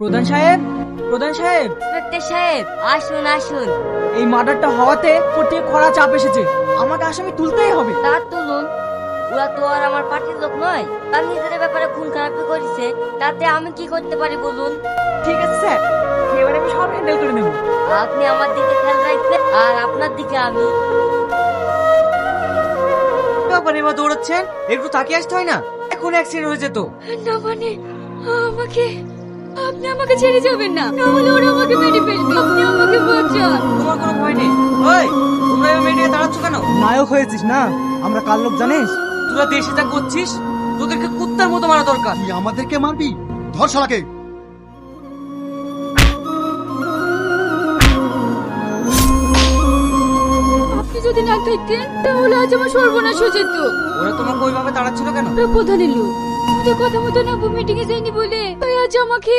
প্রধান সাহেব, প্রধান সাহেব, ইন্সপেক্টর সাহেব, আসুন আসুন। এই মার্ডারটা হওয়াতে ওর থেকে কড়া চাপ এসেছে, আমাকে আসামি তুলতেই হবে। তা তুলুন, ওরা তো আর আমার পার্টির লোক নয়। তার নিজেদের ব্যাপারে খুন খারাপি করেছে, তাতে আমি কি করতে পারি বলুন? ঠিক আছে স্যার, এবার আমি সব হ্যান্ডেল করে নেব। আপনি আমার দিকে খেয়াল রাখবেন আর আপনার দিকে আমি। ব্যাপারে এবার দৌড়াচ্ছেন, একটু তাকিয়ে আসতে হয় না? এখন অ্যাক্সিডেন্ট হয়ে যেত। না মানে আমাকে, আপনি আমাকে ছেড়ে যাবেন না, নাহলে ওরা আমাকে মেরে ফেলবে। আপনি আমাকে বাঁচান। তোমার কোনো ভয় নেই। ওই, তোমরা এবার মেয়ে নিয়ে দাঁড়াচ্ছ কেন? নায়ক হয়েছিস না, আমরা কার লোক জানিস? তোরা দেশে যা করছিস, তোদেরকে কুত্তার মতো মারা দরকার। তুই আমাদেরকে মারবি? ধর শালাকে। আপনি যদি না থাকতেন তাহলে আজ আমার সর্বনাশ হয়ে যেত। ওরা তোমাকে ওইভাবে তাড়াচ্ছিল কেন? প্রধান এলো, ওদের কথা মতো না মিটিং এ যায়নি বলে তাই আজ আমাকে